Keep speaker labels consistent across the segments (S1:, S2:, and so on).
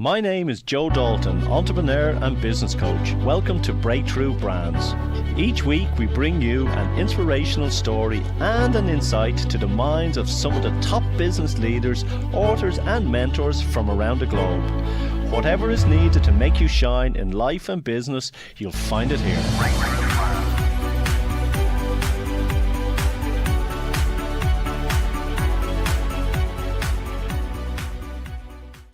S1: My name is Joe Dalton, entrepreneur and business coach. Welcome to Breakthrough Brands. Each week we bring you an inspirational story and an insight to the minds of some of the top business leaders, authors and mentors from around the globe. Whatever is needed to make you shine in life and business, you'll find it here.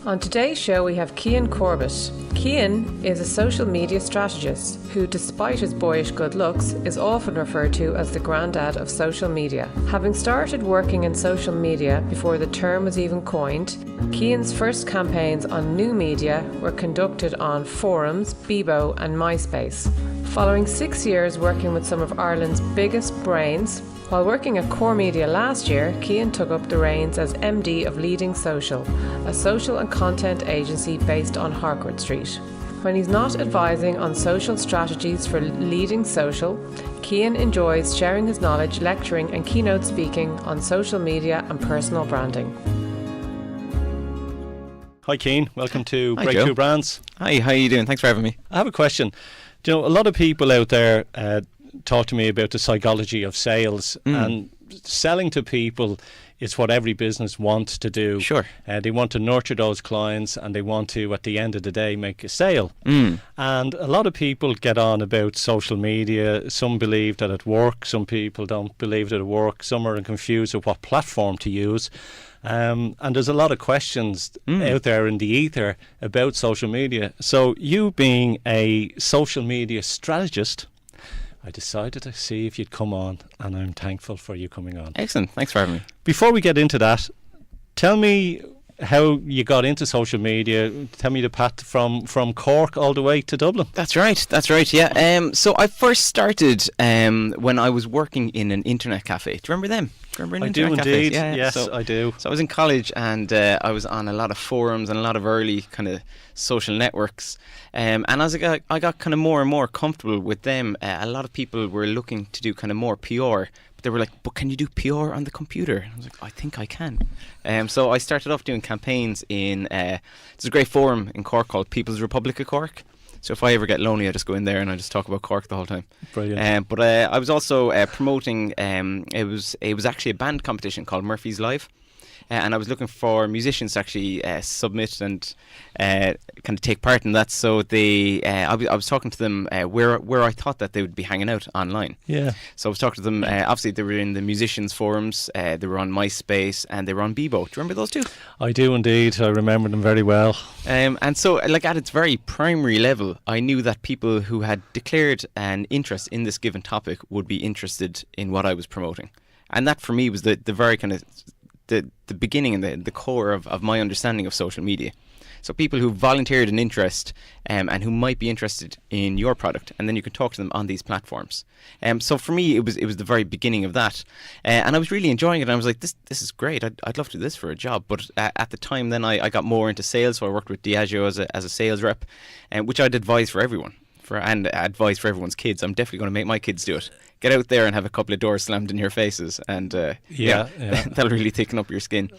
S2: On today's show we have Cian Corbett. Cian is a social media strategist who, despite his boyish good looks, is often referred to as the granddad of social media. Having started working in social media before the term was even coined, Cian's first campaigns on new media were conducted on forums, Bebo and MySpace. Following 6 years working with some of Ireland's biggest brains, while working at Core Media last year, Cian took up the reins as MD of Leading Social, a social and content agency based on Harcourt Street. When he's not advising on social strategies for Leading Social, Cian enjoys sharing his knowledge, lecturing and keynote speaking on social media and personal branding.
S1: Hi Cian, welcome to
S3: Hi,
S1: Breakthrough
S3: Joe.
S1: Brands.
S3: Hi, how are you doing? Thanks for having me.
S1: I have a question. Do you know, a lot of people out there talk to me about the psychology of sales, and selling to people is what every business wants to do.
S3: Sure.
S1: They want to nurture those clients and they want to, at the end of the day, make a sale. And a lot of people get on about social media. Some believe that it works. Some people don't believe that it works. Some are confused with what platform to use. And there's a lot of questions out there in the ether about social media. So you being a social media strategist, I decided to see if you'd come on, and I'm thankful for you coming on.
S3: Excellent. Thanks for having me.
S1: Before we get into that, tell me how you got into social media. Tell me the path from Cork all the way to Dublin.
S3: That's right, yeah. So I first started when I was working in an internet cafe. Do you remember them? Do you remember
S1: I
S3: internet
S1: do
S3: cafes?
S1: indeed,
S3: Yeah,
S1: yes,
S3: so,
S1: I do.
S3: So I was in college and I was on a lot of forums and a lot of early kind of social networks. And as I got kind of more and more comfortable with them, a lot of people were looking to do kind of more PR. But they were like, but can you do PR on the computer? And I was like, I think I can. So I started off doing campaigns in, there's a great forum in Cork called People's Republic of Cork. So if I ever get lonely, I just go in there and I just talk about Cork the whole time.
S1: Brilliant.
S3: But I was also promoting, it was actually a band competition called Murphy's Live. And I was looking for musicians to actually submit and kind of take part in that. So I was talking to them where I thought that they would be hanging out online.
S1: Yeah.
S3: So I was talking to them. Obviously, they were in the musicians forums. They were on MySpace and they were on Bebo. Do you remember those two?
S1: I do indeed. I remember them very well.
S3: And so, like at its very primary level, I knew that people who had declared an interest in this given topic would be interested in what I was promoting. And that for me was the very kind of the beginning and the core of my understanding of social media. So people who volunteered an interest and who might be interested in your product, and then you can talk to them on these platforms. So for me, it was the very beginning of that, and I was really enjoying it. And I was like, this is great. I'd love to do this for a job. But at the time, then I got more into sales. So I worked with Diageo as a sales rep, which I'd advise for everyone. And advice for everyone's kids. I'm definitely going to make my kids do it. Get out there and have a couple of doors slammed in your faces, and that'll really thicken up your skin.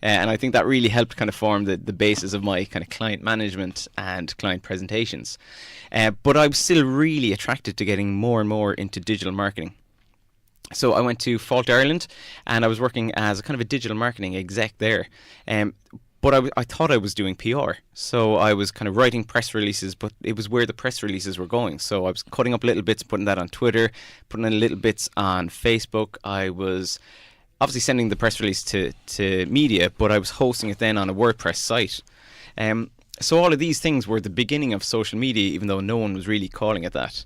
S3: And I think that really helped kind of form the basis of my kind of client management and client presentations. But I was still really attracted to getting more and more into digital marketing. So I went to Fault Ireland, and I was working as a kind of a digital marketing exec there. But I thought I was doing PR. So I was kind of writing press releases, but it was where the press releases were going. So I was cutting up little bits, putting that on Twitter, putting in little bits on Facebook. I was obviously sending the press release to media, but I was hosting it then on a WordPress site. So all of these things were the beginning of social media, even though no one was really calling it that.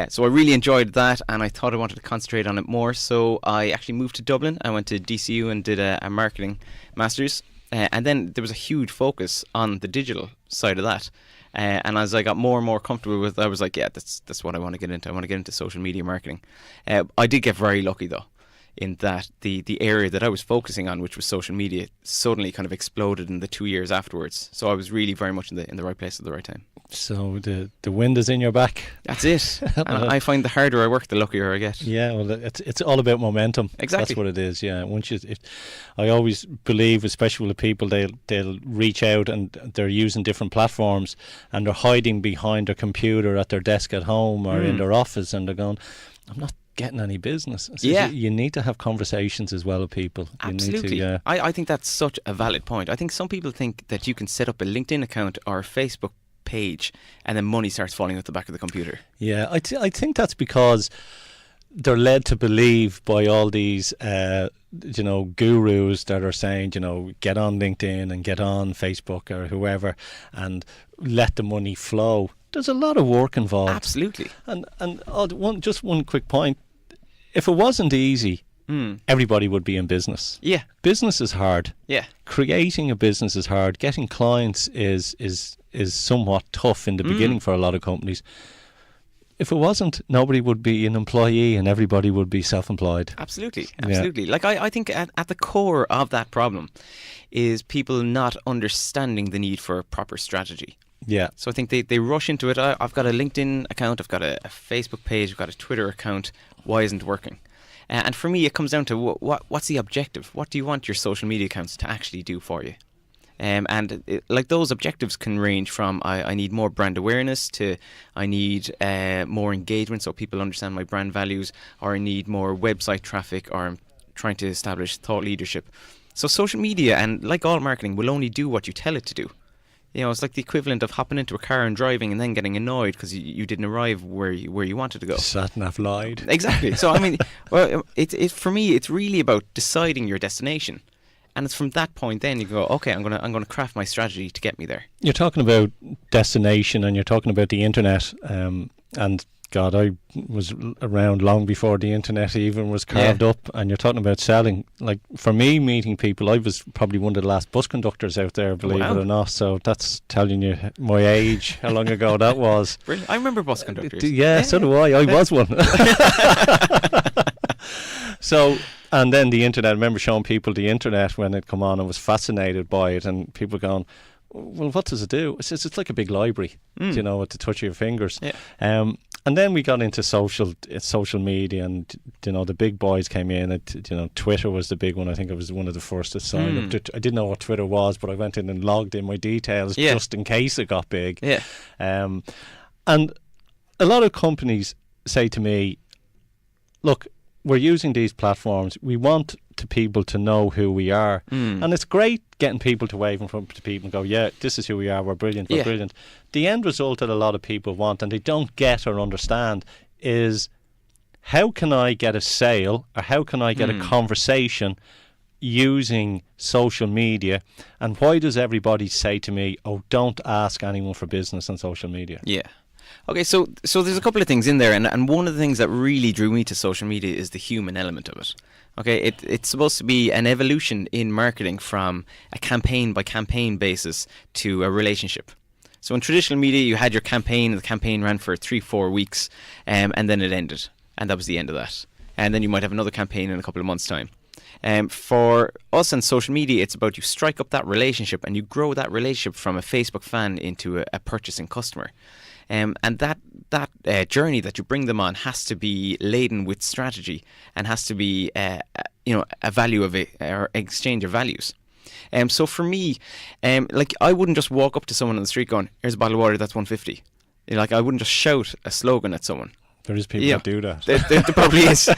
S3: So I really enjoyed that, and I thought I wanted to concentrate on it more. So I actually moved to Dublin. I went to DCU and did a marketing master's. And then there was a huge focus on the digital side of that. And as I got more and more comfortable with it, I was like, yeah, that's what I want to get into. I want to get into social media marketing. I did get very lucky, though, in that the area that I was focusing on, which was social media, suddenly kind of exploded in the 2 years afterwards. So I was really very much in the right place at the right time.
S1: So the wind is in your back.
S3: That's it. And I find the harder I work, the luckier I get.
S1: Yeah, well, it's all about momentum.
S3: Exactly.
S1: That's what it is. Yeah. I always believe, especially with people, they'll reach out and they're using different platforms and they're hiding behind their computer at their desk at home or in their office, and they're going, "I'm not getting any business." So you need to have conversations as well with people.
S3: Absolutely.
S1: You need to,
S3: I think that's such a valid point. I think some people think that you can set up a LinkedIn account or a Facebook page and then money starts falling out the back of the computer.
S1: Yeah, I think that's because they're led to believe by all these gurus that are saying, get on LinkedIn and get on Facebook or whoever and let the money flow. There's a lot of work involved.
S3: Absolutely.
S1: And just one quick point. If it wasn't easy, everybody would be in business.
S3: Yeah.
S1: Business is hard.
S3: Yeah.
S1: Creating a business is hard. Getting clients is somewhat tough in the beginning for a lot of companies. If it wasn't, nobody would be an employee and everybody would be self-employed.
S3: Absolutely.
S1: Yeah.
S3: Like I think at the core of that problem is people not understanding the need for proper strategy.
S1: Yeah.
S3: So I think they rush into it. I've got a LinkedIn account, I've got a Facebook page, I've got a Twitter account. Why isn't it working? And for me, it comes down to what's the objective? What do you want your social media accounts to actually do for you? Like those objectives can range from I need more brand awareness to I need more engagement so people understand my brand values, or I need more website traffic, or I'm trying to establish thought leadership. So social media, and like all marketing, will only do what you tell it to do. It's like the equivalent of hopping into a car and driving and then getting annoyed because you didn't arrive where you wanted to go.
S1: Sat-nav lied.
S3: Exactly. So I mean, well, for me, it's really about deciding your destination. And it's from that point then you go, okay, I'm gonna craft my strategy to get me there.
S1: You're talking about destination and you're talking about the internet, and God, I was around long before the internet even was carved up, and you're talking about selling. Like for me, meeting people, I was probably one of the last bus conductors out there, believe it or not. So that's telling you my age, how long ago that was.
S3: Brilliant. I remember bus conductors.
S1: Yeah, so do I. I was one. So, and then the internet, I remember showing people the internet when it come on. I was fascinated by it, and people going, well, what does it do? It says it's like a big library, at the touch of your fingers.
S3: Yeah.
S1: And then we got into social media, and the big boys came in. Twitter was the big one. I think I was one of the first to sign up. I didn't know what Twitter was, but I went in and logged in my details just in case it got big.
S3: Yeah.
S1: And a lot of companies say to me, look, we're using these platforms. We want people to know who we are. And it's great getting people to wave in front of people and go, yeah, this is who we are. We're brilliant. We're brilliant. The end result that a lot of people want and they don't get or understand is, how can I get a sale, or how can I get a conversation using social media? And why does everybody say to me, oh, don't ask anyone for business on social media?
S3: Yeah. Okay, so there's a couple of things in there, and one of the things that really drew me to social media is the human element of it. Okay, it's supposed to be an evolution in marketing from a campaign by campaign basis to a relationship. So in traditional media, you had your campaign, and the campaign ran for 3-4 weeks, and then it ended, and that was the end of that. And then you might have another campaign in a couple of months' time. For us on social media, it's about you strike up that relationship and you grow that relationship from a Facebook fan into a purchasing customer. And that journey that you bring them on has to be laden with strategy and has to be a value of it, or exchange of values. So for me, like I wouldn't just walk up to someone on the street going, "Here's a bottle of water, that's $1.50." Like I wouldn't just shout a slogan at someone.
S1: There is people that do that.
S3: There probably is.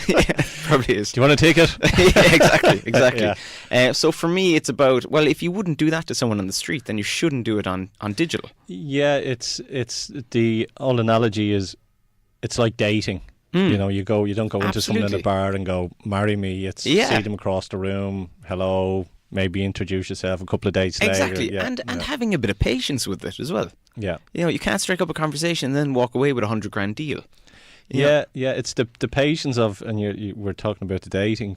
S3: Probably is.
S1: Do you want to take it?
S3: Yeah, exactly.
S1: Yeah.
S3: So for me, it's about, well, if you wouldn't do that to someone on the street, then you shouldn't do it on digital.
S1: Yeah, it's the old analogy is, it's like dating. You don't go into someone in a bar and go, marry me. It's see them across the room. Hello. Maybe introduce yourself a couple of dates later.
S3: Exactly. And having a bit of patience with it as well.
S1: Yeah.
S3: You can't strike up a conversation and then walk away with $100,000 deal.
S1: Yeah, it's the patience of, and you we're talking about the dating,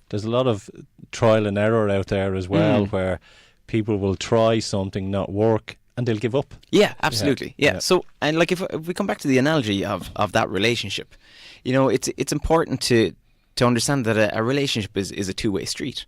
S1: there's a lot of trial and error out there as well, where people will try something, not work, and they'll give up.
S3: Yeah, absolutely. Yeah. So, and like if we come back to the analogy of that relationship, it's important to understand that a relationship is a two-way street.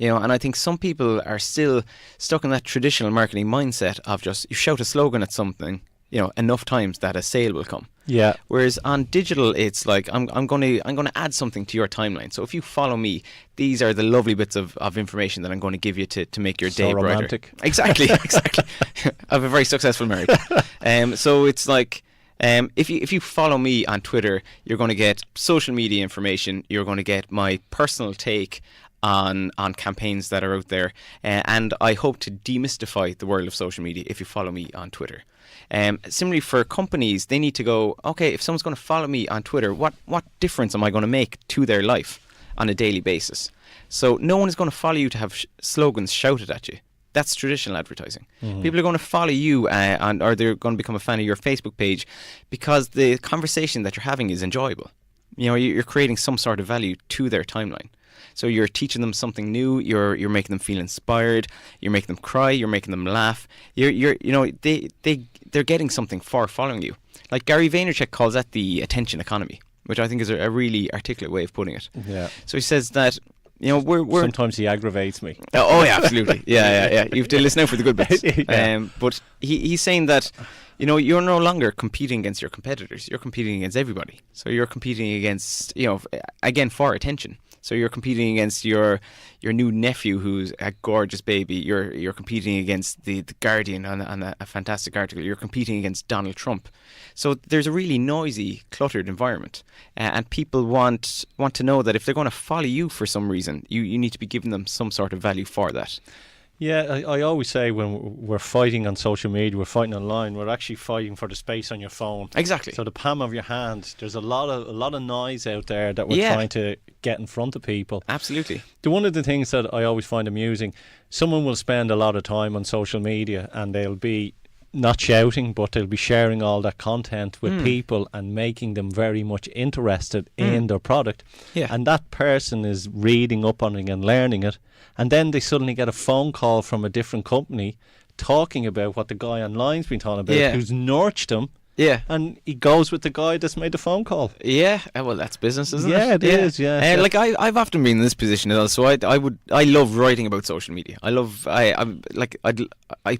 S3: And I think some people are still stuck in that traditional marketing mindset of just, you shout a slogan at something, enough times that a sale will come.
S1: Yeah.
S3: Whereas on digital, it's like I'm going to add something to your timeline. So if you follow me, these are the lovely bits of information that I'm going to give you to make your day brighter.
S1: Romantic.
S3: Exactly. I have a very successful marriage. So it's like if you follow me on Twitter, you're going to get social media information. You're going to get my personal take on campaigns that are out there, and I hope to demystify the world of social media if you follow me on Twitter. Similarly for companies, they need to go, okay, if someone's going to follow me on Twitter, what difference am I going to make to their life on a daily basis? So no one is going to follow you to have slogans shouted at you. That's traditional advertising. Mm-hmm. People are going to follow you or they're going to become a fan of your Facebook page because the conversation that you're having is enjoyable. You're creating some sort of value to their timeline. So you're teaching them something new. You're making them feel inspired. You're making them cry. You're making them laugh. They're getting something for following you. Like Gary Vaynerchuk calls that the attention economy, which I think is a really articulate way of putting it.
S1: Yeah.
S3: So he says that we're
S1: sometimes he aggravates me.
S3: Oh yeah, absolutely. Yeah. You have to listen out for the good bits.
S1: Yeah.
S3: But he's saying that you're no longer competing against your competitors. You're competing against everybody. So you're competing against again for attention. So you're competing against your new nephew who's a gorgeous baby. You're competing against the Guardian on a fantastic article. You're competing against Donald Trump. So there's a really noisy, cluttered environment, and people want to know that if they're going to follow you for some reason, you need to be giving them some sort of value for that.
S1: Yeah, I always say when we're fighting on social media, we're fighting online, we're actually fighting for the space on your phone.
S3: Exactly.
S1: So the palm of your hand, there's a lot of noise out there that we're trying to get in front of people.
S3: Absolutely.
S1: One of the things that I always find amusing, someone will spend a lot of time on social media and they'll be not shouting, but they'll be sharing all that content with people and making them very much interested in their product. Yeah. And that person is reading up on it and learning it. And then they suddenly get a phone call from a different company talking about what the guy online's been talking about, who's nurtured them. Yeah. And he goes with the guy that's made the phone call.
S3: Yeah. Well, that's business, isn't it?
S1: Yeah, it is, yeah.
S3: Like I've often been in this position as well, so I love writing about social media. I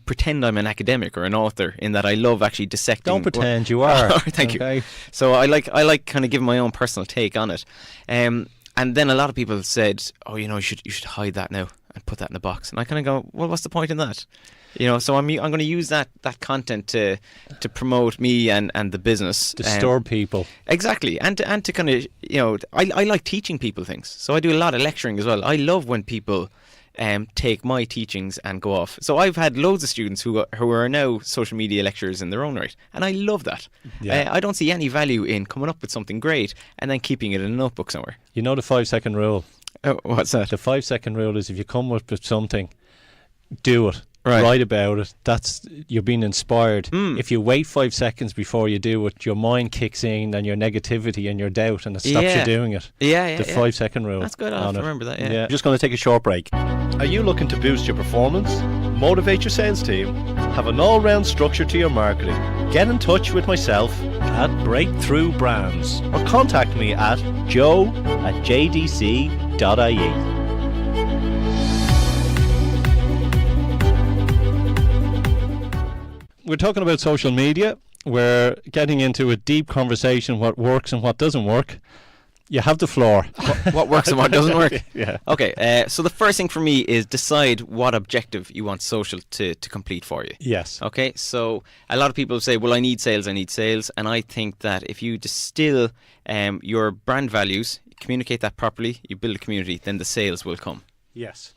S3: pretend I'm an academic or an author in that I love actually dissecting.
S1: Don't pretend you are.
S3: Thank you. So I like kind of giving my own personal take on it. And then a lot of people said, "Oh, you should hide that now and put that in the box." And I kind of go, "Well, what's the point in that?" So I'm going to use that content to promote me and the business,
S1: disturb people.
S3: Exactly, and to kind of I like teaching people things. So I do a lot of lecturing as well. I love when people take my teachings and go off. So I've had loads of students who are now social media lecturers in their own right, and I love that. Yeah. I don't see any value in coming up with something great and then keeping it in a notebook somewhere.
S1: You know the 5-second rule?
S3: Oh, what's that?
S1: The 5-second rule is if you come up with something, do it.
S3: Right.
S1: Write about it. That's you're being inspired. If you wait 5 seconds before you do it, your mind kicks in and your negativity and your doubt, and it stops you doing it. The 5-second rule.
S3: That's good. I'll remember that. Yeah.
S1: Just going to take a short break. Are you looking to boost your performance, motivate your sales team, have an all-round structure to your marketing? Get in touch with myself at Breakthrough Brands or contact me at joe@jdc.ie. We're talking about social media. We're getting into a deep conversation, what works and what doesn't work. You have the floor.
S3: What works and what doesn't work?
S1: Yeah.
S3: Okay, so the first thing for me is decide what objective you want social to complete for you.
S1: Yes.
S3: Okay, so a lot of people say, well, I need sales. And I think that if you distill your brand values, communicate that properly, you build a community, then the sales will come.
S1: Yes.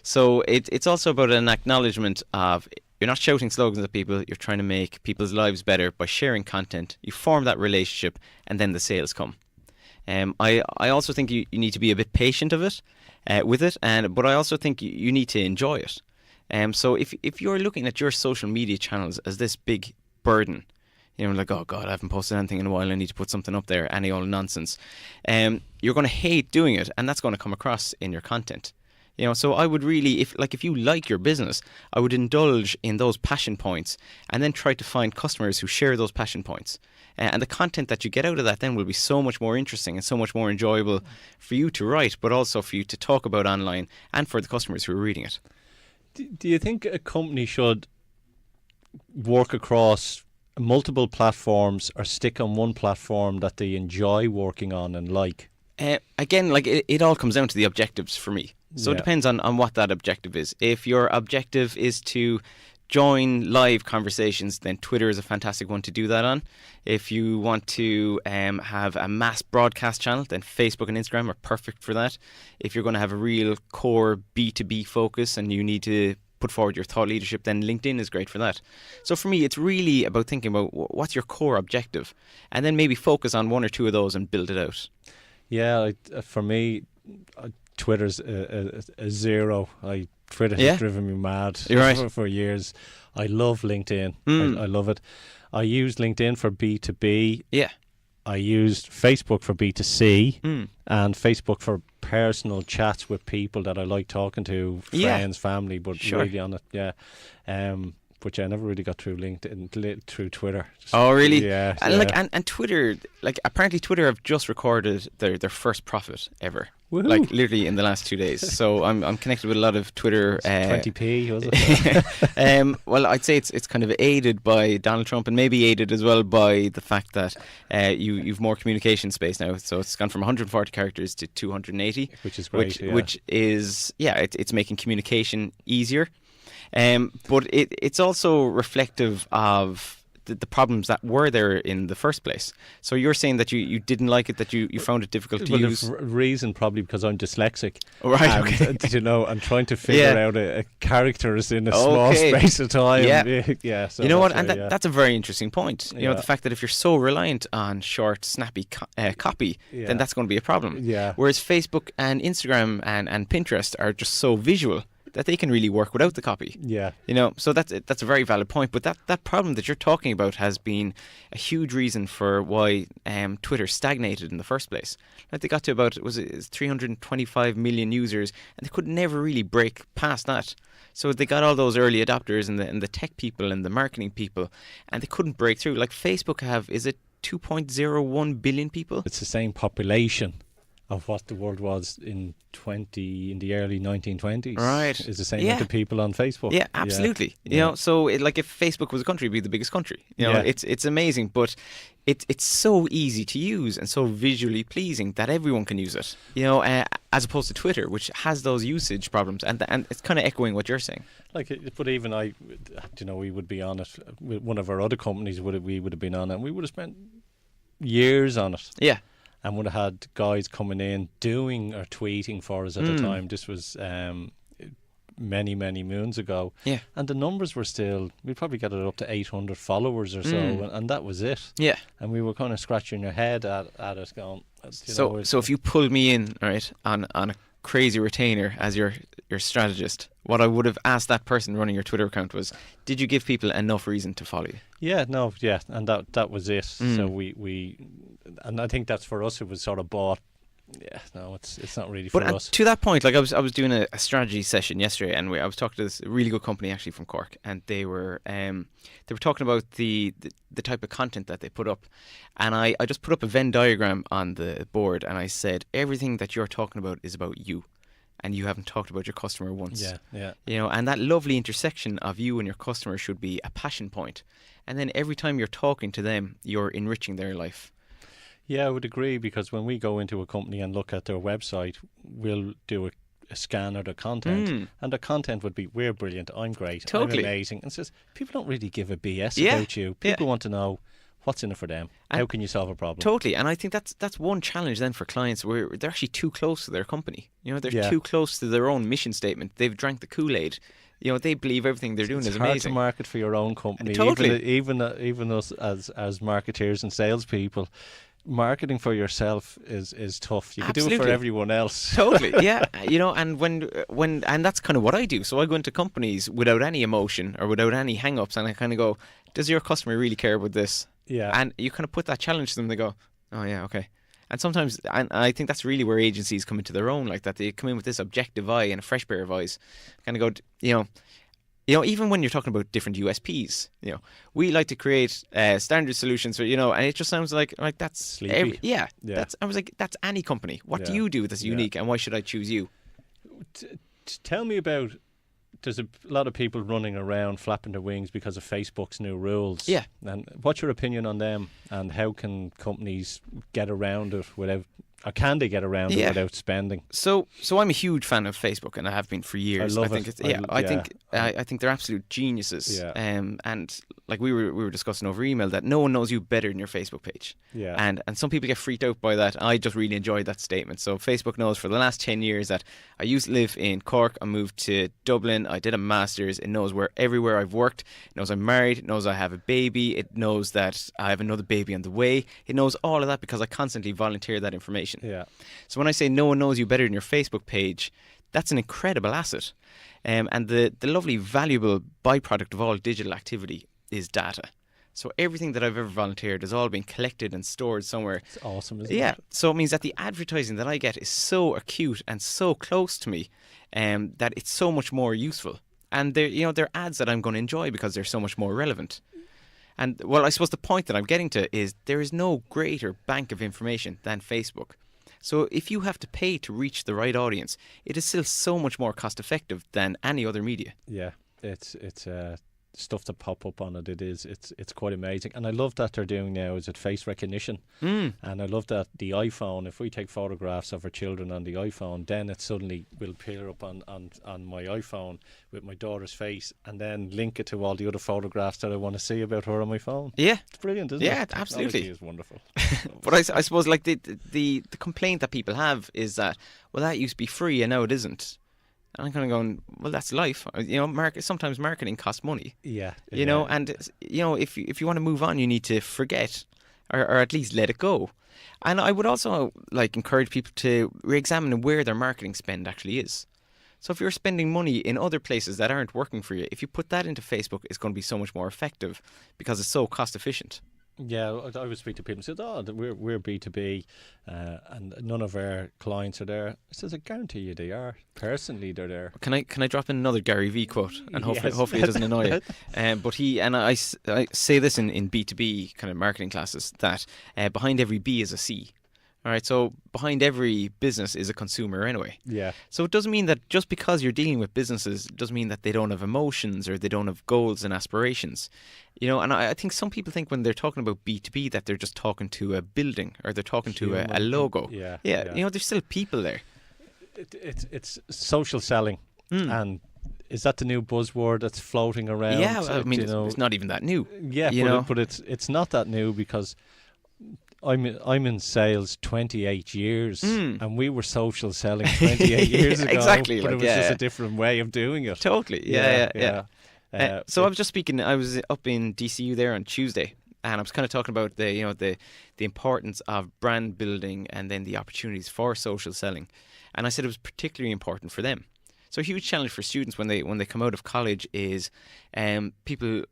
S3: So it's also about an acknowledgement of you're not shouting slogans at people, you're trying to make people's lives better by sharing content. You form that relationship and then the sales come. I also think you need to be a bit patient with it, but I also think you need to enjoy it. So if you're looking at your social media channels as this big burden, like, oh God, I haven't posted anything in a while, I need to put something up there, any old nonsense, you're going to hate doing it, and that's going to come across in your content. So I would really, if you like your business, I would indulge in those passion points and then try to find customers who share those passion points. And the content that you get out of that then will be so much more interesting and so much more enjoyable for you to write, but also for you to talk about online and for the customers who are reading it.
S1: Do you think a company should work across multiple platforms or stick on one platform that they enjoy working on and like?
S3: Again, like it all comes down to the objectives for me. So it
S1: Yeah.
S3: depends on what that objective is. If your objective is to join live conversations, then Twitter is a fantastic one to do that on. If you want to have a mass broadcast channel, then Facebook and Instagram are perfect for that. If you're going to have a real core B2B focus and you need to put forward your thought leadership, then LinkedIn is great for that. So for me, it's really about thinking about what's your core objective, and then maybe focus on one or two of those and build it out.
S1: Yeah, for me, Twitter's a zero. Twitter
S3: Yeah.
S1: has driven me mad
S3: You're right.
S1: for years. I love LinkedIn.
S3: Mm.
S1: I love it. I use LinkedIn for B2B.
S3: Yeah.
S1: I used Facebook for B2C
S3: Mm.
S1: and Facebook for personal chats with people that I like talking to,
S3: Yeah.
S1: friends, family, but
S3: Sure.
S1: really on it, yeah. But yeah, I never really got through LinkedIn, through Twitter.
S3: Oh, really?
S1: Yeah.
S3: And
S1: yeah.
S3: and Twitter, like apparently Twitter have just recorded their first profit ever.
S1: Woohoo.
S3: Like literally in the last 2 days. So I'm connected with a lot of Twitter.
S1: 20p, was it?
S3: Well, I'd say it's kind of aided by Donald Trump and maybe aided as well by the fact that you've more communication space now. So it's gone from 140 characters to 280,
S1: Which is great.
S3: which is it's making communication easier. But it's also reflective of the problems that were there in the first place. So you're saying that you didn't like it, that you found it difficult to
S1: Well,
S3: use.
S1: the reason probably because I'm dyslexic.
S3: Oh, right,
S1: And,
S3: okay.
S1: I'm trying to figure out a characters in a small
S3: Okay.
S1: space of time.
S3: Yeah.
S1: Yeah. So
S3: You know what?
S1: that's
S3: And
S1: why,
S3: that's a very interesting point. You know,
S1: Yeah.
S3: the fact that if you're so reliant on short, snappy copy,
S1: Yeah.
S3: then that's going to be a problem.
S1: Yeah.
S3: Whereas Facebook and Instagram and Pinterest are just so visual that they can really work without the copy.
S1: Yeah.
S3: You know, so that's a very valid point. But that problem that you're talking about has been a huge reason for why Twitter stagnated in the first place. Like they got to about 325 million users, and they could never really break past that. So they got all those early adopters and the tech people and the marketing people, and they couldn't break through. Like Facebook is it 2.01 billion people?
S1: It's the same population of what the world was in the early 1920s.
S3: Right.
S1: Is the same
S3: Yeah.
S1: amount of people on Facebook.
S3: Yeah, absolutely. You
S1: Yeah.
S3: know, so like if Facebook was a country, it'd be the biggest country. You know,
S1: Yeah.
S3: it's amazing, but it's so easy to use and so visually pleasing that everyone can use it. You know, as opposed to Twitter, which has those usage problems, and it's kind of echoing what you're saying.
S1: But even we would be on it. With one of our other companies, we would have been on it, and we would have spent years on it.
S3: Yeah.
S1: And would have had guys coming in doing or tweeting for us at the time. This was many moons ago.
S3: Yeah.
S1: And the numbers were still, we'd probably get it up to 800 followers or so, and that was it.
S3: Yeah.
S1: And we were kind of scratching your head at it, going.
S3: So if you pulled me in, right, on a crazy retainer as your strategist, what I would have asked that person running your Twitter account was, did you give people enough reason to follow you?
S1: And that was it. So we and I think that's for us. It was sort of bought. Yeah, no, it's not really for
S3: But
S1: us.
S3: to that point, like I was doing a strategy session yesterday, and I was talking to this really good company actually from Cork, and they were talking about the type of content that they put up, and I just put up a Venn diagram on the board, and I said everything that you're talking about is about you, and you haven't talked about your customer once.
S1: Yeah.
S3: You know, and that lovely intersection of you and your customer should be a passion point, and then every time you're talking to them, you're enriching their life.
S1: Yeah, I would agree, because when we go into a company and look at their website, we'll do a scan of their content, and the content would be, we're brilliant, I'm great,
S3: Totally.
S1: I'm amazing. And says, people don't really give a BS
S3: Yeah,
S1: about you. People want to know what's in it for them.
S3: And
S1: how can you solve a problem?
S3: Totally, and I think that's one challenge then for clients, where they're actually too close to their company. You know, they're
S1: Yeah.
S3: too close to their own mission statement. They've drank the Kool-Aid. You know, they believe everything they're doing
S1: It's
S3: is
S1: hard
S3: amazing.
S1: to market for your own company.
S3: Totally.
S1: Even us as marketeers and salespeople, marketing for yourself is tough. You can do it for
S3: Absolutely.
S1: everyone else.
S3: Totally, yeah. You know, and when that's kind of what I do. So I go into companies without any emotion or without any hang-ups, and I kind of go, does your customer really care about this?
S1: Yeah.
S3: And you kind of put that challenge to them. They go, oh yeah, okay. And sometimes, and I think that's really where agencies come into their own, like that they come in with this objective eye and a fresh pair of eyes, kind of go, you know, even when you're talking about different USPs, you know, we like to create standard solutions for, you know, and it just sounds like that's
S1: Sleepy.
S3: yeah.
S1: Yeah.
S3: I was like, that's any company. What do
S1: Yeah.
S3: you do that's
S1: Yeah.
S3: unique, and why should I choose you?
S1: Tell me about there's a lot of people running around flapping their wings because of Facebook's new rules.
S3: Yeah.
S1: And what's your opinion on them, and how can companies get around it without, or can they get around it without spending?
S3: So I'm a huge fan of Facebook, and I have been for years.
S1: I love
S3: think
S1: it.
S3: I think they're absolute geniuses.
S1: Yeah.
S3: And like we were discussing over email, that no one knows you better than your Facebook page.
S1: Yeah.
S3: And some people get freaked out by that. I just really enjoyed that statement. So Facebook knows for the last 10 years that I used to live in Cork. I moved to Dublin. I did a master's. It knows everywhere I've worked. It knows I'm married. It knows I have a baby. It knows that I have another baby on the way. It knows all of that because I constantly volunteer that information.
S1: Yeah.
S3: So when I say no one knows you better than your Facebook page, that's an incredible asset. And the lovely, valuable byproduct of all digital activity is data. So everything that I've ever volunteered has all been collected and stored somewhere.
S1: It's awesome, isn't it?
S3: Yeah. So it means that the advertising that I get is so acute and so close to me that it's so much more useful. And they're ads that I'm going to enjoy because they're so much more relevant. And, well, I suppose the point that I'm getting to is there is no greater bank of information than Facebook. So if you have to pay to reach the right audience, it is still so much more cost effective than any other media.
S1: Yeah, it's stuff that pop up on it. It's quite amazing, and I love that they're doing now is it face recognition, and I love that the iPhone. If we take photographs of our children on the iPhone, then it suddenly will appear up on my iPhone with my daughter's face, and then link it to all the other photographs that I want to see about her on my phone.
S3: Yeah,
S1: it's brilliant, isn't it?
S3: Yeah, absolutely.
S1: Technology is wonderful.
S3: But I suppose like the complaint that people have is that, well, that used to be free and now it isn't. And I'm kind of going, well, that's life. Sometimes marketing costs money.
S1: Yeah.
S3: And if you want to move on, you need to forget, or at least let it go. And I would also encourage people to re-examine where their marketing spend actually is. So if you're spending money in other places that aren't working for you, if you put that into Facebook, it's going to be so much more effective because it's so cost efficient.
S1: Yeah, I would speak to people and say, we're B2B and none of our clients are there. I says, I guarantee you they are. Personally, they're there.
S3: Can I drop in another Gary Vee quote? And hopefully it doesn't annoy you. But I say this in B2B kind of marketing classes, that behind every B is a C. All right, so behind every business is a consumer anyway.
S1: Yeah.
S3: So it doesn't mean that just because you're dealing with businesses, it doesn't mean that they don't have emotions or they don't have goals and aspirations. And I think some people think when they're talking about B2B that they're just talking to a building or they're talking to a logo.
S1: Yeah.
S3: There's still people there.
S1: It's social selling. And is that the new buzzword that's floating around?
S3: Yeah, I mean, it's not even that new.
S1: Yeah, but it's not that new because I'm in sales 28 years, and we were social selling 28 years ago.
S3: Exactly,
S1: but it was just a different way of doing it.
S3: Totally, yeah. So I was just speaking. I was up in DCU there on Tuesday, and I was kind of talking about the importance of brand building and then the opportunities for social selling, and I said it was particularly important for them. So a huge challenge for students when they come out of college is people.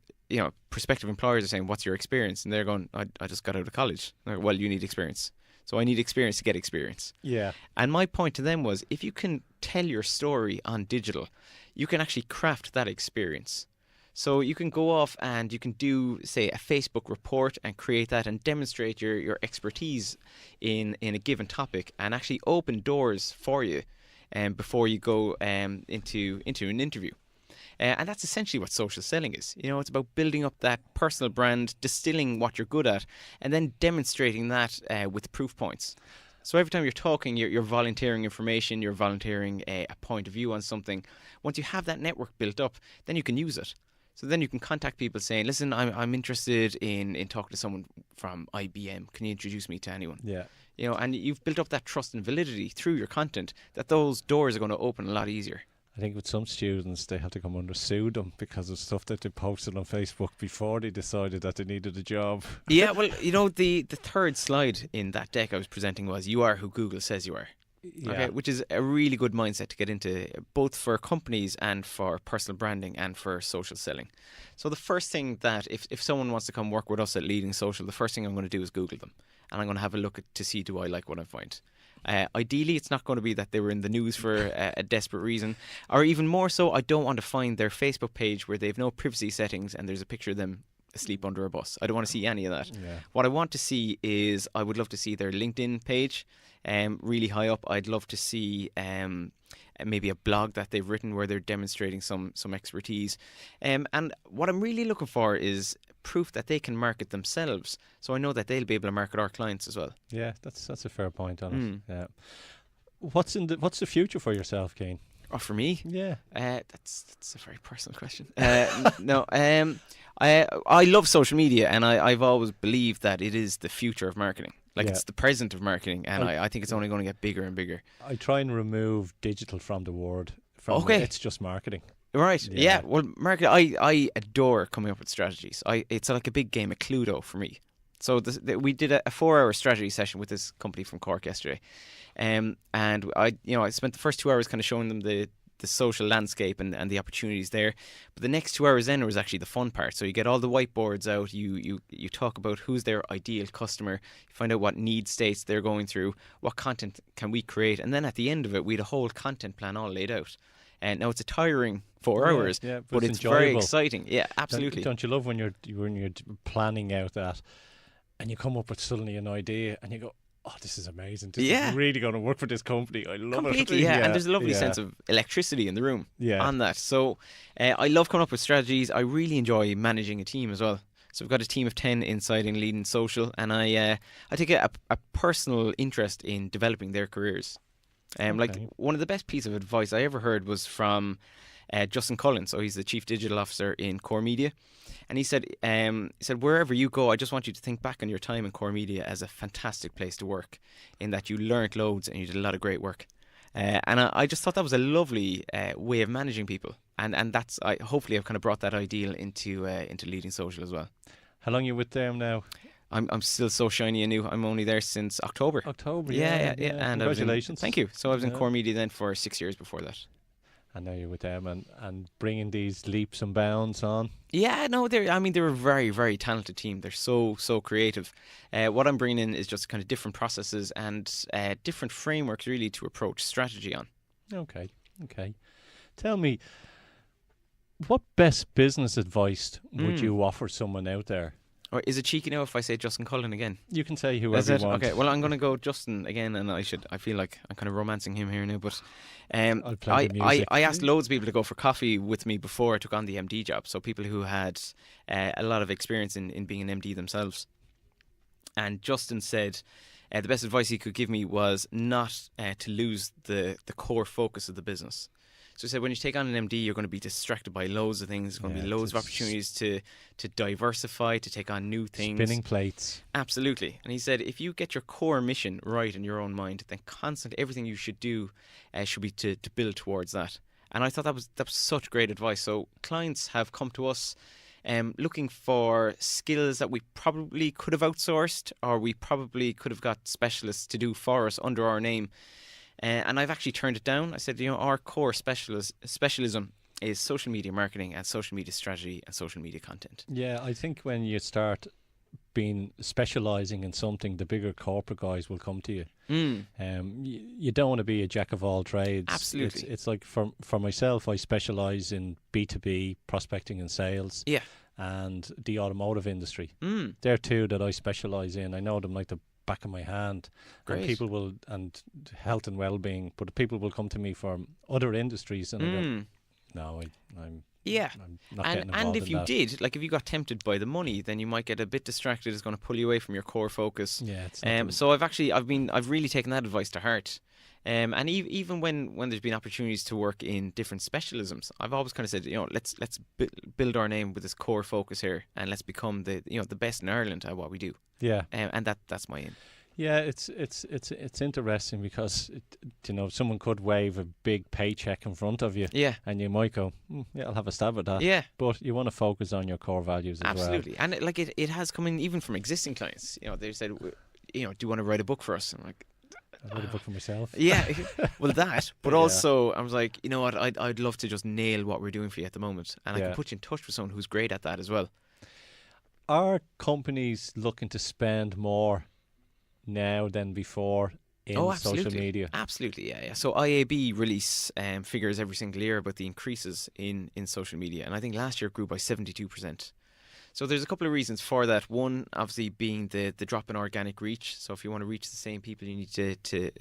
S3: Prospective employers are saying, what's your experience? And they're going, I just got out of college. Like, well, you need experience. So I need experience to get experience.
S1: Yeah.
S3: And my point to them was, if you can tell your story on digital, you can actually craft that experience. So you can go off and you can do, say, a Facebook report and create that and demonstrate your expertise in a given topic and actually open doors for you before you go into an interview. And that's essentially what social selling is. It's about building up that personal brand, distilling what you're good at, and then demonstrating that with proof points. So every time you're talking, you're volunteering information, you're volunteering a point of view on something. Once you have that network built up, then you can use it. So then you can contact people saying, listen, I'm interested in talking to someone from IBM. Can you introduce me to anyone?
S1: Yeah.
S3: And you've built up that trust and validity through your content that those doors are going to open a lot easier.
S1: I think with some students, they had to come under sue them because of stuff that they posted on Facebook before they decided that they needed a job.
S3: Yeah, well, the third slide in that deck I was presenting was, you are who Google says you are.
S1: Yeah.
S3: Okay, which is a really good mindset to get into, both for companies and for personal branding and for social selling. So the first thing that, if someone wants to come work with us at Leading Social, the first thing I'm going to do is Google them. And I'm going to have a look to see, do I like what I find? Ideally, it's not going to be that they were in the news for a desperate reason. Or even more so, I don't want to find their Facebook page where they have no privacy settings and there's a picture of them asleep under a bus. I don't want to see any of that.
S1: Yeah.
S3: What I want to see is, I would love to see their LinkedIn page really high up. I'd love to see maybe a blog that they've written where they're demonstrating some expertise. And what I'm really looking for is proof that they can market themselves, so I know that they'll be able to market our clients as well.
S1: Yeah, that's a fair point on it. Yeah. What's the future for yourself, Cian?
S3: Oh, for me?
S1: Yeah.
S3: That's a very personal question. No. I love social media, and I've always believed that it is the future of marketing. Like, it's the present of marketing, and I think it's only going to get bigger and bigger.
S1: I try and remove digital from the word. It's just marketing.
S3: Right. Yeah. Well, marketing. I adore coming up with strategies. It's like a big game of Cluedo for me. So we did a 4-hour strategy session with this company from Cork yesterday, and I spent the first 2 hours kind of showing them the social landscape and the opportunities there. But the next 2 hours then was actually the fun part. So you get all the whiteboards out, you talk about who's their ideal customer, you find out what need states they're going through, what content can we create, and then at the end of it we had a whole content plan all laid out. And now it's a tiring 4 hours, but it's very exciting. Yeah, absolutely.
S1: Don't you love when you're planning out that and you come up with suddenly an idea and you go, oh, this is amazing. This is really going to work for this company. I love it.
S3: Yeah, and there's a lovely sense of electricity in the room on that. So I love coming up with strategies. I really enjoy managing a team as well. So we've got a team of 10 inside in leading social, and I take a personal interest in developing their careers. Like, one of the best pieces of advice I ever heard was from Justin Cullen. So he's the Chief Digital Officer in Core Media. And he said, wherever you go, I just want you to think back on your time in Core Media as a fantastic place to work, in that you learnt loads and you did a lot of great work. And I just thought that was a lovely way of managing people. And that's hopefully I've kind of brought that ideal into leading social as well.
S1: How long are you with them now?
S3: I'm still so shiny and new. I'm only there since October.
S1: Yeah.
S3: And
S1: congratulations.
S3: Thank you. So I was in Core Media then for 6 years before that.
S1: And now you're with them and bringing these leaps and bounds on.
S3: Yeah, no, they're a very, very talented team. They're so creative. What I'm bringing in is just kind of different processes and different frameworks really to approach strategy on.
S1: Okay. Tell me, what best business advice would you offer someone out there?
S3: Or is it cheeky now if I say Justin Cullen again?
S1: You can say whoever you want.
S3: Okay, well, I'm going to go Justin again, and I feel like I'm kind of romancing him here now, but I asked loads of people to go for coffee with me before I took on the MD job, so people who had a lot of experience in being an MD themselves. And Justin said the best advice he could give me was not to lose the core focus of the business. So he said, when you take on an MD, you're going to be distracted by loads of things. There's going to be loads of opportunities to diversify, to take on new things.
S1: Spinning plates.
S3: Absolutely. And he said, if you get your core mission right in your own mind, then constantly everything you should do should be to build towards that. And I thought that was such great advice. So clients have come to us looking for skills that we probably could have outsourced, or we probably could have got specialists to do for us under our name. And I've actually turned it down. I said, our core specialism is social media marketing and social media strategy and social media content.
S1: Yeah, I think when you start specialising in something, the bigger corporate guys will come to you. You don't want to be a jack of all trades.
S3: Absolutely.
S1: It's like for myself, I specialise in B2B prospecting and sales.
S3: Yeah.
S1: And the automotive industry. They're two that I specialise in. I know them like the back of my hand.
S3: Great.
S1: And people will, and health and well-being, but people will come to me for other industries, and I go, no, I'm not getting involved
S3: and if
S1: in
S3: you
S1: that.
S3: did, like, if you got tempted by the money, then you might get a bit distracted. It's going to pull you away from your core focus.
S1: Yeah, it's
S3: so I've really taken that advice to heart. And even when there's been opportunities to work in different specialisms, I've always kind of said, let's build our name with this core focus here, and let's become the best in Ireland at what we do.
S1: Yeah,
S3: and that's my aim.
S1: Yeah, it's interesting because someone could wave a big paycheck in front of you, and you might go, I'll have a stab at that.
S3: Yeah,
S1: but you want to focus on your core values as well.
S3: Absolutely, and it has come in even from existing clients. They said, do you want to write a book for us? I'm like,
S1: I wrote a book for myself.
S3: Yeah, well, that, but also I was like, you know what, I'd love to just nail what we're doing for you at the moment, and I can put you in touch with someone who's great at that as well.
S1: Are companies looking to spend more now than before in social media?
S3: Absolutely, yeah. So IAB release figures every single year about the increases in social media, and I think last year it grew by 72%. So there's a couple of reasons for that. One, obviously, being the drop in organic reach. So if you want to reach the same people, you need to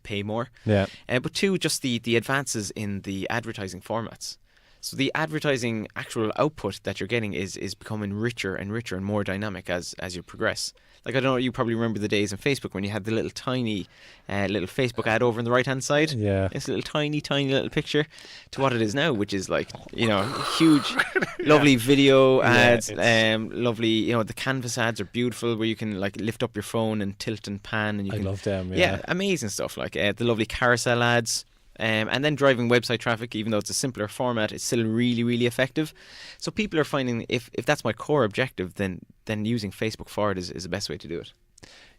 S3: pay more.
S1: Yeah.
S3: But two, just the advances in the advertising formats. So the advertising actual output that you're getting is becoming richer and richer and more dynamic as you progress. Like, I don't know, you probably remember the days on Facebook when you had the little tiny little Facebook ad over on the right hand side.
S1: Yeah.
S3: It's a little tiny little picture to what it is now, which is like, you know, huge, lovely video ads, lovely, you know, the canvas ads are beautiful where you can like lift up your phone and tilt and pan, and you
S1: I
S3: can,
S1: love them.
S3: yeah, amazing stuff, like the lovely carousel ads. And then driving website traffic, even though it's a simpler format, it's still really, really effective. So people are finding if that's my core objective, then using Facebook for it is the best way to do it.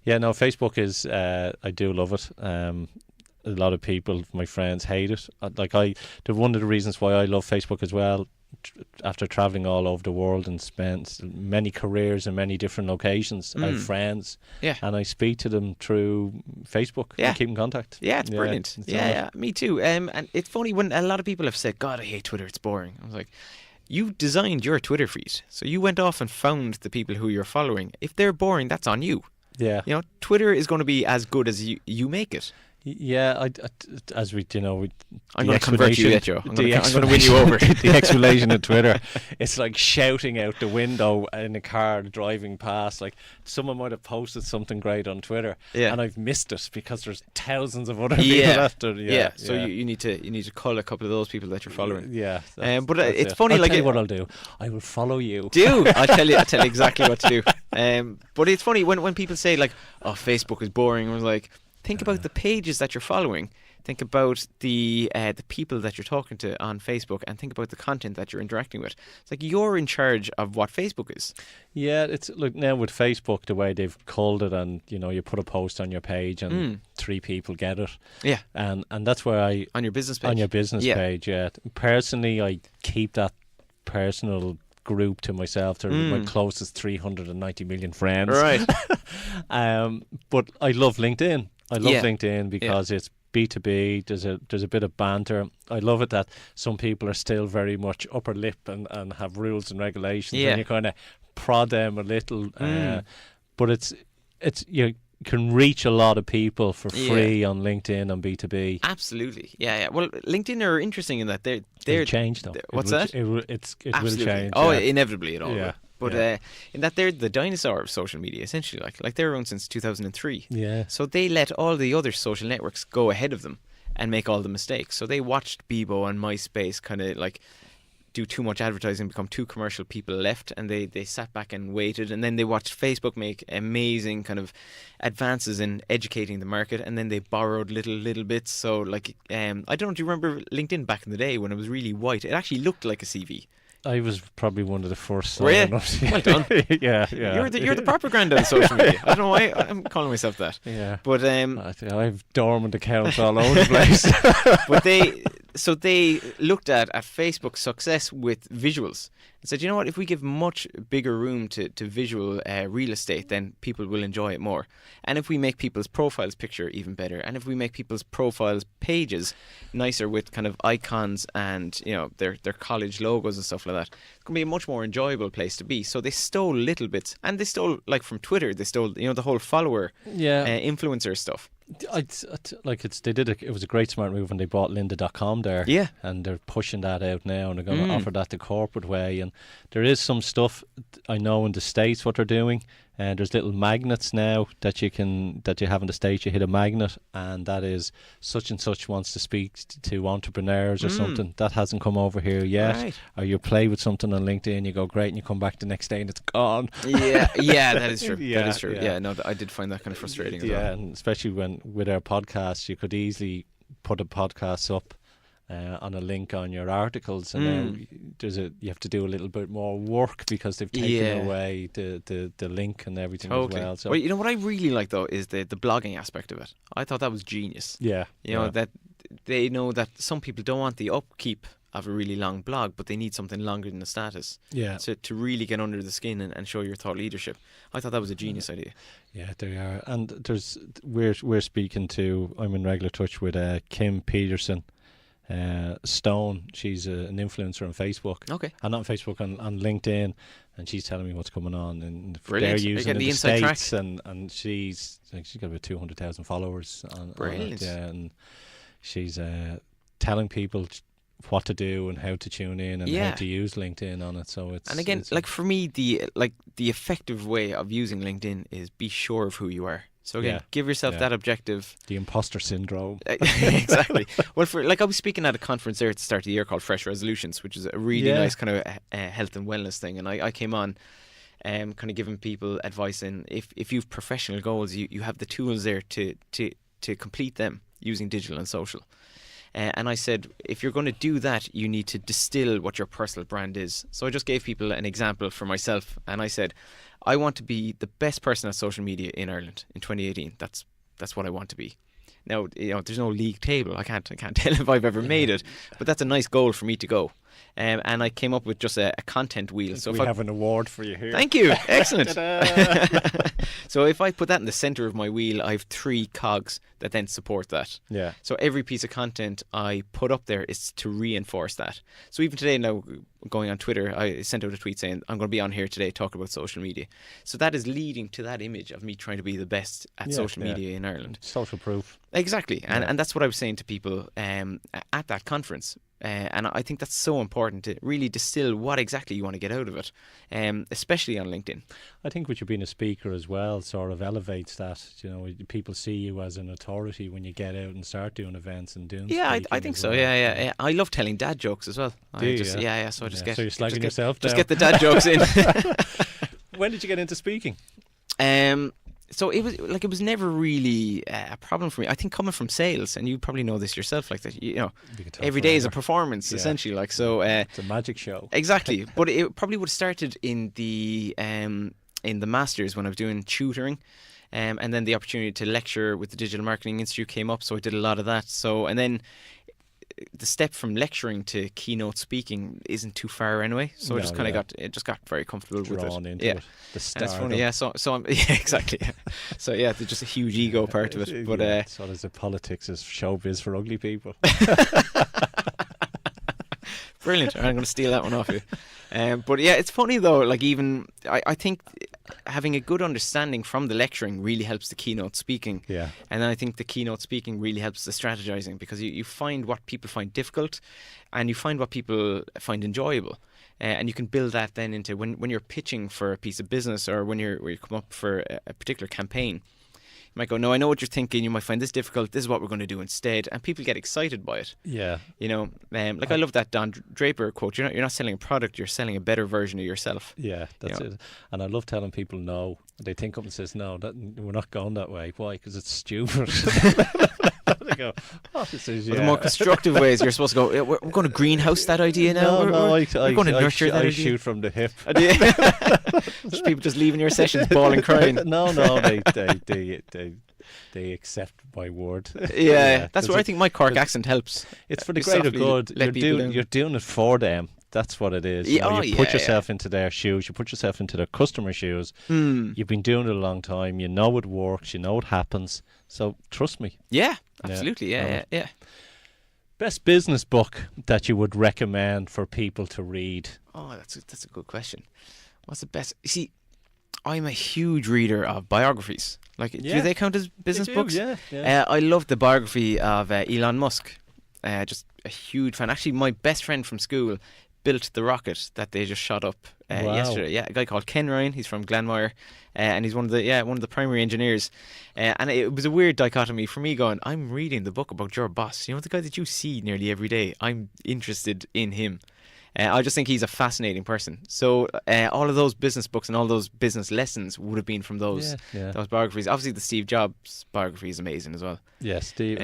S1: Yeah, no, Facebook is, I do love it. A lot of people, my friends, hate it. One of the reasons why I love Facebook as well, after travelling all over the world and spent many careers in many different locations, I have friends, and I speak to them through Facebook.
S3: Yeah,
S1: and keep in contact.
S3: Yeah, it's brilliant. Yeah, me too. And it's funny when a lot of people have said, "God, I hate Twitter. It's boring." I was like, "You designed your Twitter feed, so you went off and found the people who you're following. If they're boring, that's on you.
S1: Yeah,
S3: you know, Twitter is going to be as good as you make it."
S1: Yeah, as we, you know,
S3: I'm going to convert you, Joe. I'm going to win you over.
S1: The explanation of Twitter, it's like shouting out the window in a car driving past. Like, someone might have posted something great on Twitter, and I've missed it because there's thousands of other people after. Yeah.
S3: So you need to call a couple of those people that you're following.
S1: Yeah.
S3: But it's funny.
S1: I'll
S3: like,
S1: tell you what I'll do. I will follow you.
S3: I'll tell you exactly what to do. But it's funny when people say like, "Oh, Facebook is boring." I was like, think about the pages that you're following. Think about the people that you're talking to on Facebook, and think about the content that you're interacting with. It's like you're in charge of what Facebook is.
S1: Yeah, it's like now with Facebook, the way they've culled it, and you know, you put a post on your page and 3 people get it.
S3: Yeah,
S1: and that's where
S3: on your business page.
S1: On your business page, yeah. Personally, I keep that personal group to myself, to my closest 390 million friends.
S3: Right.
S1: But I love LinkedIn. I love LinkedIn because it's B2B. There's a bit of banter. I love it that some people are still very much upper lip and have rules and regulations, and you kind of prod them a little. But it's you can reach a lot of people for free on LinkedIn on B2B.
S3: Absolutely, yeah. Well, LinkedIn are interesting in that they're
S1: changed though.
S3: What's that?
S1: It will change.
S3: Oh, inevitably it all will.
S1: Yeah.
S3: But in that they're the dinosaur of social media, essentially. Like they're around since 2003.
S1: Yeah.
S3: So they let all the other social networks go ahead of them and make all the mistakes. So they watched Bebo and MySpace kind of like do too much advertising, become too commercial. People left, and they sat back and waited. And then they watched Facebook make amazing kind of advances in educating the market, and then they borrowed little bits. So like I don't know, do you remember LinkedIn back in the day when it was really white? It actually looked like a CV.
S1: I was probably one of the first.
S3: Were you? Well done.
S1: Yeah.
S3: You're the proper granddad of social media. I don't know why I'm calling myself that.
S1: Yeah.
S3: But
S1: I have dormant accounts all over the place.
S3: But they looked at Facebook's success with visuals and said, you know what, if we give much bigger room to visual real estate, then people will enjoy it more. And if we make people's profiles picture even better, and if we make people's profiles pages nicer with kind of icons and, you know, their college logos and stuff like that, it's going to be a much more enjoyable place to be. So they stole little bits, and they stole, like from Twitter, they stole, you know, the whole follower influencer stuff. It was a great smart move when they bought lynda.com there. Yeah.
S1: And they're pushing that out now, and they're going to offer that the corporate way. And there is some stuff I know in the States what they're doing. And there's little magnets now that you have in the States. You hit a magnet, and that is such and such wants to speak to entrepreneurs or something. That hasn't come over here yet.
S3: Right.
S1: Or you play with something on LinkedIn, you go great, and you come back the next day and it's gone.
S3: Yeah, that is true. That is true. Yeah, no, I did find that kind of frustrating as well.
S1: Yeah, and especially with our podcast, you could easily put a podcast up on a link on your articles, and now you have to do a little bit more work because they've taken away the link and everything as well. So,
S3: well, you know what I really like though is the blogging aspect of it. I thought that was genius.
S1: Yeah,
S3: you know that they know that some people don't want the upkeep of a really long blog, but they need something longer than the status.
S1: Yeah,
S3: to really get under the skin and show your thought leadership. I thought that was a genius idea.
S1: Yeah, they are, and we're speaking to. I'm in regular touch with Kim Peterson. Stone, she's an influencer on Facebook.
S3: Okay.
S1: And not on Facebook, on LinkedIn, and she's telling me what's going on and
S3: Brilliant.
S1: they're using
S3: Getting
S1: in
S3: the
S1: the
S3: inside track.
S1: States, and she's got about 200,000 followers on
S3: Brilliant.
S1: it, and she's telling people what to do and how to tune in and how to use LinkedIn on it. So it's,
S3: and again,
S1: it's
S3: like for me, the effective way of using LinkedIn is be sure of who you are. So again, give yourself that objective.
S1: The imposter syndrome.
S3: Exactly. Well, I was speaking at a conference there at the start of the year called Fresh Resolutions, which is a really nice kind of health and wellness thing. And I came on kind of giving people advice in if you have professional goals, you have the tools there to complete them using digital and social. And I said, if you're going to do that, you need to distill what your personal brand is. So I just gave people an example for myself. And I said, I want to be the best person at social media in Ireland in 2018. That's what I want to be. Now, there's no league table. I can't tell if I've ever made it. But that's a nice goal for me to go. And I came up with just a content wheel. So
S1: we have an award for you here.
S3: Thank you. Excellent. So if I put that in the centre of my wheel, I have 3 cogs that then support that.
S1: Yeah.
S3: So every piece of content I put up there is to reinforce that. So even today, now going on Twitter, I sent out a tweet saying I'm going to be on here today talking about social media. So that is leading to that image of me trying to be the best at social media in Ireland.
S1: Social proof.
S3: Exactly. And that's what I was saying to people at that conference. And I think that's so important to really distill what exactly you want to get out of it, especially on LinkedIn.
S1: I think with you being a speaker as well sort of elevates that. People see you as an authority when you get out and start doing events and doing
S3: I think so. Yeah. I love telling dad jokes as well. So I just
S1: So you're slagging yourself down.
S3: Just get the dad jokes in.
S1: When did you get into speaking?
S3: So it was never really a problem for me. I think coming from sales, and you probably know this yourself, like that. Every day is a performance, essentially. Like so,
S1: it's a magic show.
S3: Exactly, but it probably would have started in the masters when I was doing tutoring, and then the opportunity to lecture with the Digital Marketing Institute came up. So I did a lot of that. So and then the step from lecturing to keynote speaking isn't too far anyway. So I just kind of got very comfortable with it.
S1: Into it. The star.
S3: That's funny, So I'm, exactly. So there's just a huge ego part of it. But
S1: so there's the politics is showbiz for ugly people.
S3: Brilliant. I'm going to steal that one off you. But it's funny though. Like even I think having a good understanding from the lecturing really helps the keynote speaking.
S1: Yeah.
S3: And then I think the keynote speaking really helps the strategizing, because you find what people find difficult, and you find what people find enjoyable. And you can build that then into when you're pitching for a piece of business, or when you come up for a particular campaign. You might go, no, I know what you're thinking. You might find this difficult. This is what we're going to do instead, and people get excited by it.
S1: Yeah.
S3: I love that Don Draper quote. You're not selling a product. You're selling a better version of yourself.
S1: Yeah, that's it. And I love telling people no. They think up and says no. We're not going that way. Why? Because it's stupid. They go, this is
S3: the more constructive ways. You're supposed to go. We're going to greenhouse that idea now.
S1: We're
S3: going to nurture that idea.
S1: I shoot from the hip.
S3: Just people just leaving your sessions bawling, crying.
S1: No, they accept my word.
S3: Yeah, that's where I think my Cork accent helps.
S1: It's for the greater good. You're doing it for them. That's what it is. You put yourself into their shoes. You put yourself into their customer shoes. You've been doing it a long time. You know it works. You know what happens. So trust me.
S3: Yeah, absolutely. Yeah.
S1: Best business book that you would recommend for people to read?
S3: Oh, that's a good question. What's the best? You see, I'm a huge reader of biographies. Do they count as business books?
S1: Yeah.
S3: I love the biography of Elon Musk. Just a huge fan. Actually, my best friend from school built the rocket that they just shot up yesterday. Yeah, a guy called Ken Ryan. He's from Glenmire, and he's one of the primary engineers. And it was a weird dichotomy for me going, I'm reading the book about your boss. The guy that you see nearly every day. I'm interested in him. I just think he's a fascinating person. So all of those business books and all those business lessons would have been from those biographies. Obviously, the Steve Jobs biography is amazing as well.
S1: Yeah, Steve.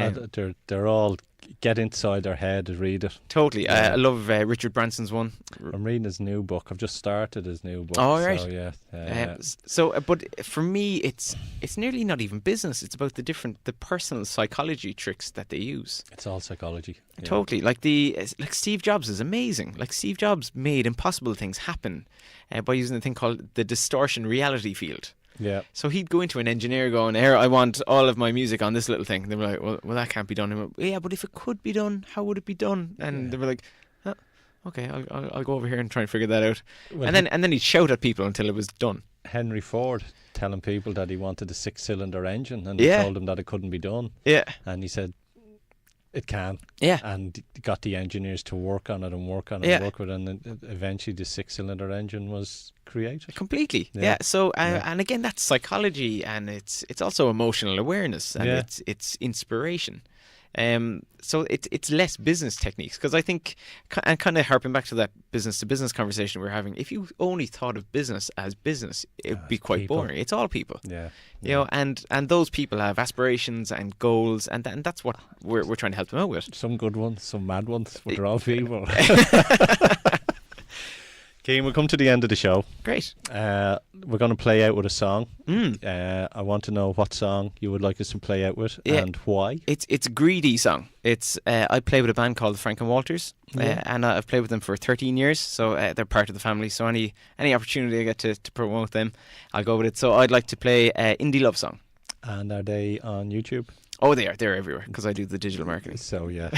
S1: They're all get inside their head and read it.
S3: Totally. I love Richard Branson's one.
S1: I'm reading his new book. I've just started his new book.
S3: Oh, right.
S1: So,
S3: but for me, it's nearly not even business. It's about the personal psychology tricks that they use.
S1: It's all psychology. Yeah.
S3: Totally. Like Steve Jobs is amazing. Like Steve Jobs made impossible things happen by using a thing called the distortion reality field.
S1: Yeah.
S3: So he'd go into an engineer going, here, I want all of my music on this little thing. They were like, well, that can't be done. And he went, yeah, but if it could be done, how would it be done? And they were like, oh, okay, I'll go over here and try and figure that out.
S1: Well,
S3: and then he'd shout at people until it was done.
S1: Henry Ford telling people that he wanted a 6-cylinder engine, and
S3: Yeah.
S1: they told him that it couldn't be done.
S3: Yeah.
S1: And he said, it can.
S3: Yeah.
S1: And got the engineers to work on it and work on it
S3: Yeah.
S1: and work with it. And eventually the 6-cylinder engine was created.
S3: Completely.
S1: Yeah.
S3: Yeah. So,
S1: Yeah.
S3: and again, that's psychology, and it's also emotional awareness, and
S1: Yeah.
S3: it's inspiration. So it's less business techniques, because I think, and kind of harping back to that business to business conversation we were having, if you only thought of business as business, it would be quite
S1: people.
S3: boring. It's all people.
S1: Yeah.
S3: You know, and those people have aspirations and goals, and that's what we're trying to help them out with.
S1: Some good ones, some mad ones, but they're all people. Cian, we'll come to the end of the show.
S3: Great.
S1: We're going to play out with a song.
S3: Mm.
S1: I want to know what song you would like us to play out with and why.
S3: It's a greedy song. It's I play with a band called Frank and Walters,
S1: Yeah.
S3: and I've played with them for 13 years, so they're part of the family. So any opportunity I get to promote them, I'll go with it. So I'd like to play Indie Love Song.
S1: And are they on YouTube?
S3: Oh, they're everywhere, because I do the digital marketing.
S1: So, yeah.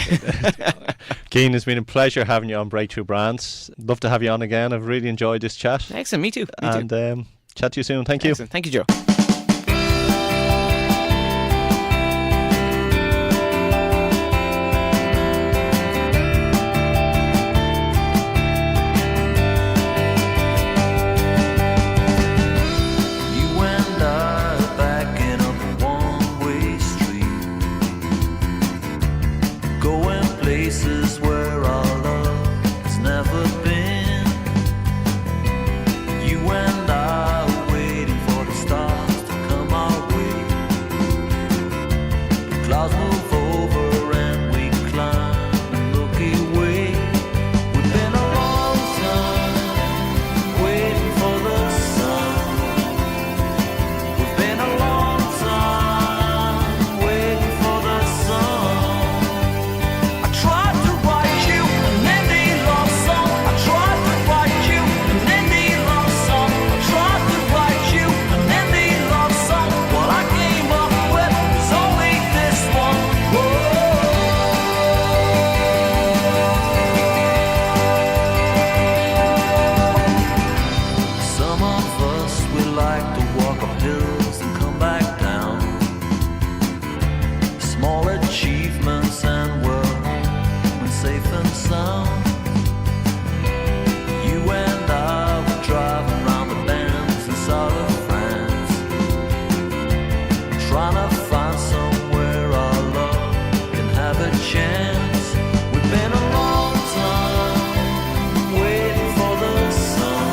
S1: Cian, it's been a pleasure having you on Breakthrough Brands. Love to have you on again. I've really enjoyed this chat.
S3: Excellent, me too.
S1: And chat to you soon. Thank you.
S3: Excellent. Thank you, Joe.
S4: Places where our love has never been. You and I were waiting for the stars to come our way. The clouds move over and we climb the Milky Way. We've been a long time waiting for the sun. We've been a long time waiting for the sun. Tried to write you an indie love song. I tried to write you an indie love song. I tried to write you an indie love song. What I came up with was only this one. Some of us, we like to walk up hills and come back down. Small achievements and we're safe and sound. You and I were driving around the bends in South of France, trying to find somewhere our love can have a chance. We've been a long time waiting for the sun.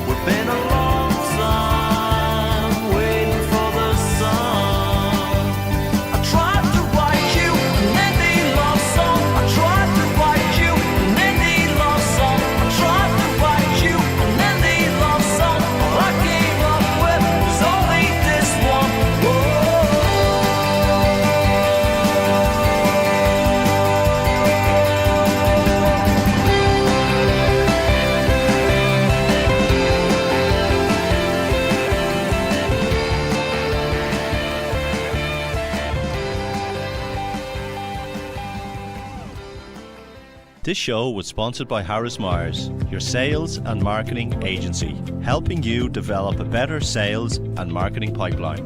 S4: We've been a long time waiting for the sun. I tried to write you an indie love song. I tried to write you an indie love song. I tried to write you an indie love song. All I came up with was only this one.
S5: This show was sponsored by Harris Myers, your sales and marketing agency, helping you develop a better sales and marketing pipeline.